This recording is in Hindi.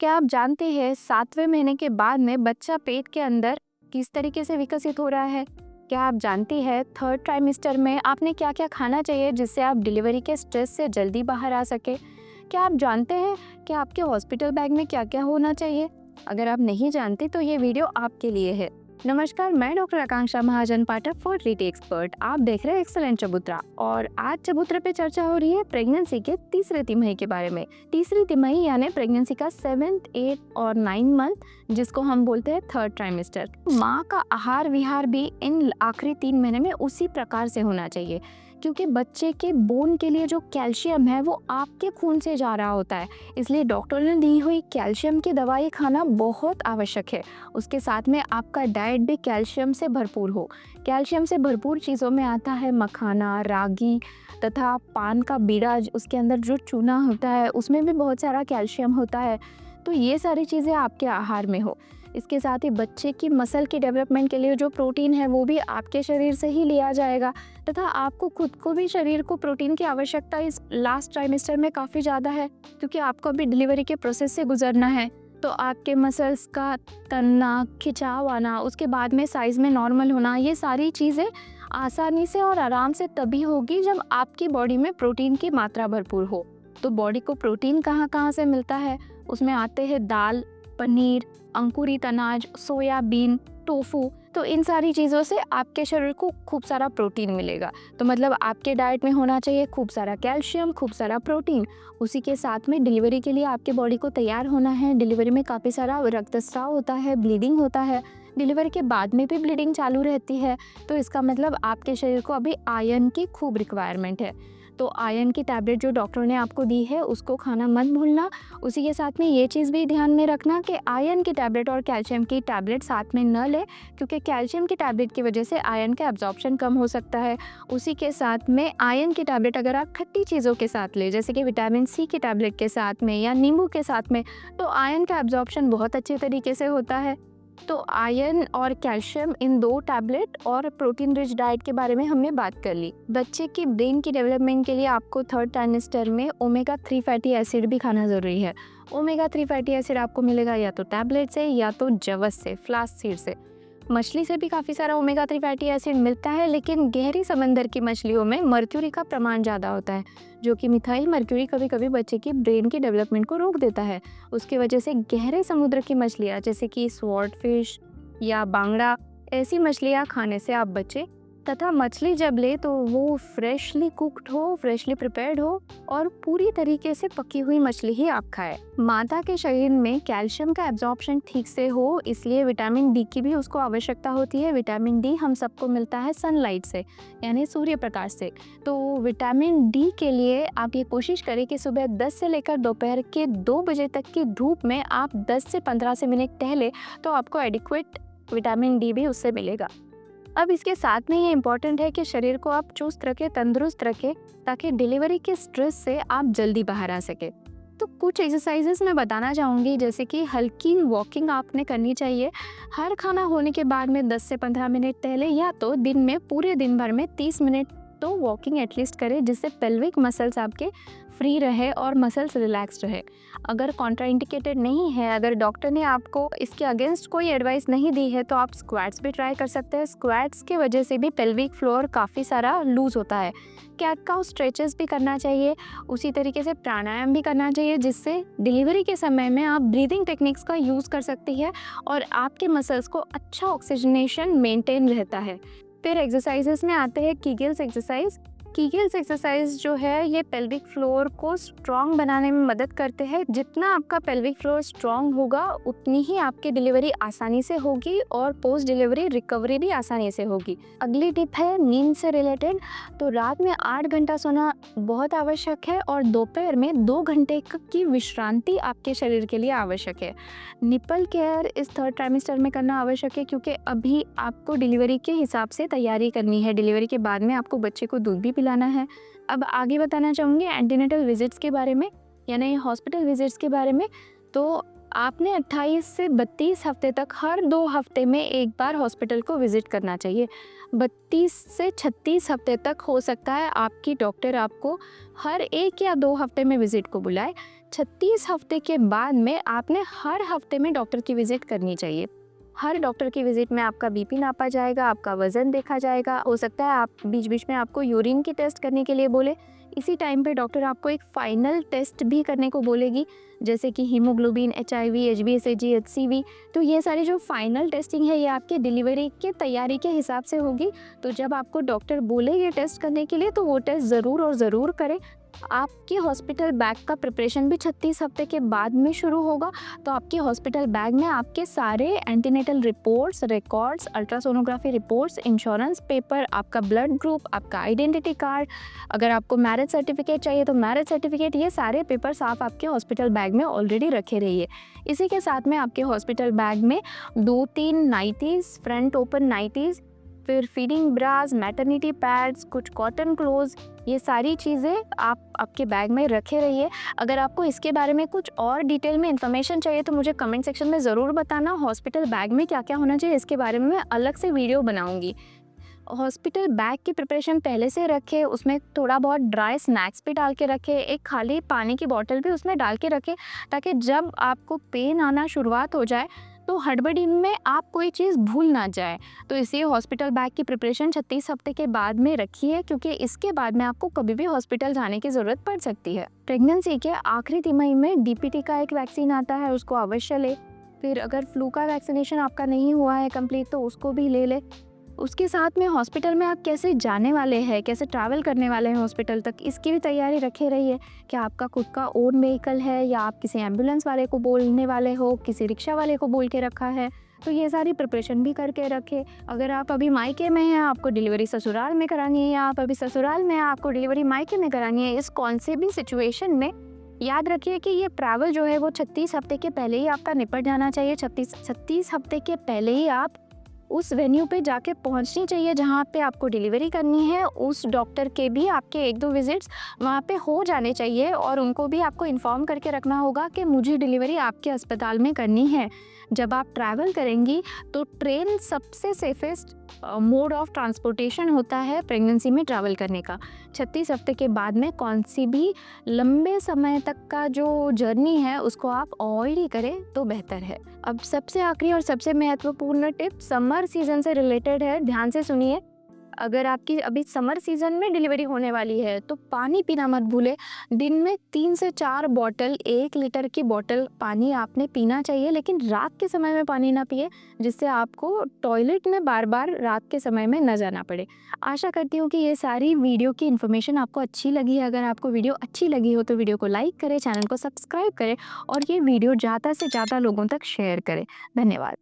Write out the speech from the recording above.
क्या आप जानते हैं 7वें महीने के बाद में बच्चा पेट के अंदर किस तरीके से विकसित हो रहा है? क्या आप जानती हैं थर्ड ट्राइमेस्टर में आपने क्या-क्या खाना चाहिए जिससे आप डिलीवरी के स्ट्रेस से जल्दी बाहर आ सके? क्या आप जानते हैं कि आपके हॉस्पिटल बैग में क्या-क्या होना चाहिए? अगर आप नहीं जानते तो ये वीडियो आपके लिए है। नमस्कार, मैं डॉक्टर आकांक्षा महाजन पाठक फर्टिलिटी एक्सपर्ट। आप देख रहे हैं एक्सेलेंट चबूतरा और आज चबूतरे पे चर्चा हो रही है प्रेगनेंसी के तीसरे तिमाही के बारे में। तीसरी तिमाही यानी प्रेगनेंसी का 7th, 8th और 9th मंथ, जिसको हम बोलते हैं थर्ड ट्राइमेस्टर। माँ का आहार विहार भी इन आखिरी 3 महीने में उसी प्रकार से होना चाहिए, क्योंकि बच्चे के बोन के लिए जो कैल्शियम है वो आपके खून से जा रहा होता है। इसलिए डॉक्टर ने दी हुई कैल्शियम की दवाई खाना बहुत आवश्यक है। उसके साथ में आपका डाइट भी कैल्शियम से भरपूर हो। कैल्शियम से भरपूर चीज़ों में आता है मखाना, रागी तथा पान का बीड़ा, उसके अंदर जो चूना होता है उसमें भी बहुत सारा कैल्शियम होता है। तो ये सारी चीज़ें आपके आहार में हो। इसके साथ ही बच्चे की मसल की डेवलपमेंट के लिए जो प्रोटीन है वो भी आपके शरीर से ही लिया जाएगा, तथा आपको खुद को भी शरीर को प्रोटीन की आवश्यकता इस लास्ट ट्राइमेस्टर में काफ़ी ज़्यादा है, क्योंकि आपको अभी डिलीवरी के प्रोसेस से गुजरना है। तो आपके मसल्स का तनना, खिंचाव आना, उसके बाद में साइज़ में नॉर्मल होना, ये सारी चीज़ें आसानी से और आराम से तभी होगी जब आपकी बॉडी में प्रोटीन की मात्रा भरपूर हो। तो बॉडी को प्रोटीन कहाँ कहाँ से मिलता है? उसमें आते हैं दाल, पनीर, अंकुरित अनाज, सोयाबीन, टोफू। तो इन सारी चीज़ों से आपके शरीर को खूब सारा प्रोटीन मिलेगा। तो मतलब आपके डाइट में होना चाहिए खूब सारा कैल्शियम, खूब सारा प्रोटीन। उसी के साथ में डिलीवरी के लिए आपके बॉडी को तैयार होना है। डिलीवरी में काफ़ी सारा रक्तस्राव होता है, ब्लीडिंग होता है। डिलीवरी के बाद में भी ब्लीडिंग चालू रहती है। तो इसका मतलब आपके शरीर को अभी आयरन की खूब रिक्वायरमेंट है। तो आयरन की टैबलेट जो डॉक्टर ने आपको दी है उसको खाना मत भूलना। उसी के साथ में ये चीज़ भी ध्यान में रखना कि आयरन की टैबलेट और कैल्शियम की टैबलेट साथ में न लें, क्योंकि कैल्शियम की टैबलेट की वजह से आयरन का एब्जॉर्प्शन कम हो सकता है। उसी के साथ में आयरन की टैबलेट अगर आप खट्टी चीज़ों के साथ लें, जैसे कि विटामिन सी की टैबलेट के साथ में या नींबू के साथ में, तो आयरन का एब्जॉर्प्शन बहुत अच्छे तरीके से होता है। तो आयरन और कैल्शियम, इन 2 टैबलेट और प्रोटीन रिच डाइट के बारे में हमने बात कर ली। बच्चे की ब्रेन की डेवलपमेंट के लिए आपको थर्ड ट्राइमेस्टर में ओमेगा 3 फैटी एसिड भी खाना ज़रूरी है। ओमेगा 3 फैटी एसिड आपको मिलेगा या तो टैबलेट से या तो जवस से, फ्लाक्स सीड से। मछली से भी काफ़ी सारा ओमेगा 3 फैटी एसिड मिलता है, लेकिन गहरी समंदर की मछलियों में मर्क्यूरी का प्रमाण ज़्यादा होता है, जो कि मिथाइल मर्क्यूरी कभी कभी बच्चे की ब्रेन की डेवलपमेंट को रोक देता है। उसकी वजह से गहरे समुद्र की मछलियाँ जैसे कि स्वॉर्ड फिश या बांगड़ा, ऐसी मछलियाँ खाने से आप बचें। तथा मछली जब ले तो वो फ्रेशली कुक्ड हो, फ्रेशली प्रिपेयर्ड हो और पूरी तरीके से पकी हुई मछली ही आप खाएं। माता के शरीर में कैल्शियम का एब्जॉर्प्शन ठीक से हो, इसलिए विटामिन डी की भी उसको आवश्यकता होती है। विटामिन डी हम सबको मिलता है सनलाइट से, यानी सूर्य प्रकाश से। तो विटामिन डी के लिए आप ये कोशिश करें कि सुबह 10 से लेकर दोपहर के 2 बजे तक की धूप में आप 10 से 15 से मिनट टहले, तो आपको एडिक्वेट विटामिन डी भी उससे मिलेगा। अब इसके साथ में ये इम्पॉर्टेंट है कि शरीर को आप चुस्त रखें, तंदुरुस्त रखें, ताकि डिलीवरी के स्ट्रेस से आप जल्दी बाहर आ सके। तो कुछ एक्सरसाइजेस मैं बताना चाहूँगी, जैसे कि हल्की वॉकिंग आपने करनी चाहिए। हर खाना होने के बाद में 10 से 15 मिनट टहले, या तो दिन में पूरे दिन भर में 30 मिनट तो वॉकिंग एटलीस्ट करें, जिससे पेल्विक मसल्स आपके फ्री रहे और मसल्स रिलैक्स्ड रहे। अगर कॉन्ट्राइंडिकेटेड नहीं है, अगर डॉक्टर ने आपको इसके अगेंस्ट कोई एडवाइस नहीं दी है, तो आप स्क्वाट्स भी ट्राई कर सकते हैं। स्क्वाट्स की वजह से भी पेल्विक फ्लोर काफ़ी सारा लूज होता है। कैट काउ स्ट्रेचेस भी करना चाहिए। उसी तरीके से प्राणायाम भी करना चाहिए, जिससे डिलीवरी के समय में आप ब्रीदिंग टेक्निक्स का यूज़ कर सकती है और आपके मसल्स को अच्छा ऑक्सीजनेशन मेंटेन रहता है। फिर एक्सरसाइजेस में आते हैं कीगल्स एक्सरसाइज। कीगल्स एक्सरसाइज जो है ये पेल्विक फ्लोर को स्ट्रॉन्ग बनाने में मदद करते हैं। जितना आपका पेल्विक फ्लोर स्ट्रॉन्ग होगा, उतनी ही आपकी डिलीवरी आसानी से होगी और पोस्ट डिलीवरी रिकवरी भी आसानी से होगी। अगली टिप है नींद से रिलेटेड। तो रात में 8 घंटा सोना बहुत आवश्यक है और दोपहर में 2 घंटे की विश्रांति आपके शरीर के लिए आवश्यक है। निपल केयर इस थर्ड ट्राइमेस्टर में करना आवश्यक है, क्योंकि अभी आपको डिलीवरी के हिसाब से तैयारी करनी है। डिलीवरी के बाद में आपको बच्चे को दूध भी पिलाना है। अब आगे बताना चाहूँगी एंटीनेटल विजिट्स के बारे में, यानी हॉस्पिटल विजिट्स के बारे में। तो आपने 28 से 32 हफ्ते तक हर 2 हफ्ते में एक बार हॉस्पिटल को विज़िट करना चाहिए। 32 से 36 हफ्ते तक हो सकता है आपकी डॉक्टर आपको हर 1 या 2 हफ्ते में विज़िट को बुलाए। 36 हफ्ते के बाद में आपने हर हफ्ते में डॉक्टर की विज़िट करनी चाहिए। हर डॉक्टर की विज़िट में आपका बीपी नापा जाएगा, आपका वज़न देखा जाएगा। हो सकता है आप बीच-बीच में आपको यूरिन की टेस्ट करने के लिए बोले। इसी टाइम पे डॉक्टर आपको एक फाइनल टेस्ट भी करने को बोलेगी, जैसे कि हीमोग्लोबिन, एचआईवी, एचबीएसएजी, एचसीवी। तो ये सारी जो फाइनल टेस्टिंग है ये आपके डिलीवरी के तैयारी के हिसाब से होगी। तो जब आपको डॉक्टर बोले ये टेस्ट करने के लिए तो वो टेस्ट ज़रूर और ज़रूर करें। आपके हॉस्पिटल बैग का प्रिपरेशन भी 36 हफ्ते के बाद में शुरू होगा। तो आपके हॉस्पिटल बैग में आपके सारे antenatal reports, records, ultrasonography reports, insurance paper, आपका ब्लड ग्रुप, आपका आइडेंटिटी कार्ड, अगर आपको मैरिज सर्टिफिकेट चाहिए तो मैरिज सर्टिफिकेट, ये सारे पेपर्स आप आपके हॉस्पिटल बैग में ऑलरेडी रखे रहिए। इसी के साथ में आपके हॉस्पिटल बैग में 2-3 नाइटीज़, फ्रंट ओपन नाइटीज़, फिर फीडिंग ब्रास, मैटरनिटी पैड्स, कुछ कॉटन क्लोथ्स, ये सारी चीज़ें आप आपके बैग में रखे रहिए। अगर आपको इसके बारे में कुछ और डिटेल में इन्फॉर्मेशन चाहिए तो मुझे कमेंट सेक्शन में ज़रूर बताना। हॉस्पिटल बैग में क्या क्या होना चाहिए इसके बारे में मैं अलग से वीडियो बनाऊंगी। हॉस्पिटल बैग की प्रिपरेशन पहले से रखें, उसमें थोड़ा बहुत ड्राई स्नैक्स भी डाल के रखें, एक खाली पानी की बॉटल भी उसमें डाल के रखें, ताकि जब आपको पेन आना शुरुआत हो जाए तो हड़बड़ी में आप कोई चीज़ भूल ना जाए। तो इसलिए हॉस्पिटल बैग की प्रिपरेशन 36 हफ्ते के बाद में रखिए, क्योंकि इसके बाद में आपको कभी भी हॉस्पिटल जाने की ज़रूरत पड़ सकती है। प्रेगनेंसी के आखिरी तिमाही में डीपीटी का एक वैक्सीन आता है, उसको अवश्य ले। फिर अगर फ्लू का वैक्सीनेशन आपका नहीं हुआ है कंप्लीट तो उसको भी ले ले। उसके साथ में हॉस्पिटल में आप कैसे जाने वाले हैं, कैसे ट्रैवल करने वाले हैं हॉस्पिटल तक, इसकी भी तैयारी रखे रहिए। क्या आपका खुद का ओन व्हीकल है या आप किसी एम्बुलेंस वाले को बोलने वाले हो, किसी रिक्शा वाले को बोल के रखा है, तो ये सारी प्रिपरेशन भी करके रखें। अगर आप अभी मायके में हैं, आपको डिलीवरी ससुराल में करानी है, या आप अभी ससुराल में हैं, आपको डिलीवरी मायके में करानी है, इस कौन से भी सिचुएशन में याद रखिए कि ये ट्रैवल जो है वो 36 हफ्ते के पहले ही आपका निपट जाना चाहिए। 36 हफ्ते के पहले ही आप उस वेन्यू पे जाके पहुंचनी चाहिए जहाँ पे आपको डिलीवरी करनी है। उस डॉक्टर के भी आपके 1-2 विजिट्स वहाँ पे हो जाने चाहिए और उनको भी आपको इन्फॉर्म करके रखना होगा कि मुझे डिलीवरी आपके अस्पताल में करनी है। जब आप ट्रैवल करेंगी तो ट्रेन सबसे सेफेस्ट मोड ऑफ ट्रांसपोर्टेशन होता है प्रेगनेंसी में ट्रैवल करने का। 36 हफ्ते के बाद में कौन सी भी लंबे समय तक का जो जर्नी है उसको आप अवॉइड ही करें तो बेहतर है। अब सबसे आखिरी और सबसे महत्वपूर्ण टिप समर सीजन से रिलेटेड है, ध्यान से सुनिए। अगर आपकी अभी समर सीजन में डिलीवरी होने वाली है तो पानी पीना मत भूले। दिन में 3 से 4 बॉटल, 1 लीटर की बॉटल पानी आपने पीना चाहिए, लेकिन रात के समय में पानी ना पिए, जिससे आपको टॉयलेट में बार बार रात के समय में न जाना पड़े। आशा करती हूँ कि ये सारी वीडियो की इन्फॉर्मेशन आपको अच्छी लगी है। अगर आपको वीडियो अच्छी लगी हो तो वीडियो को लाइक करें, चैनल को सब्सक्राइब करें और ये वीडियो ज़्यादा से ज़्यादा लोगों तक शेयर करें। धन्यवाद।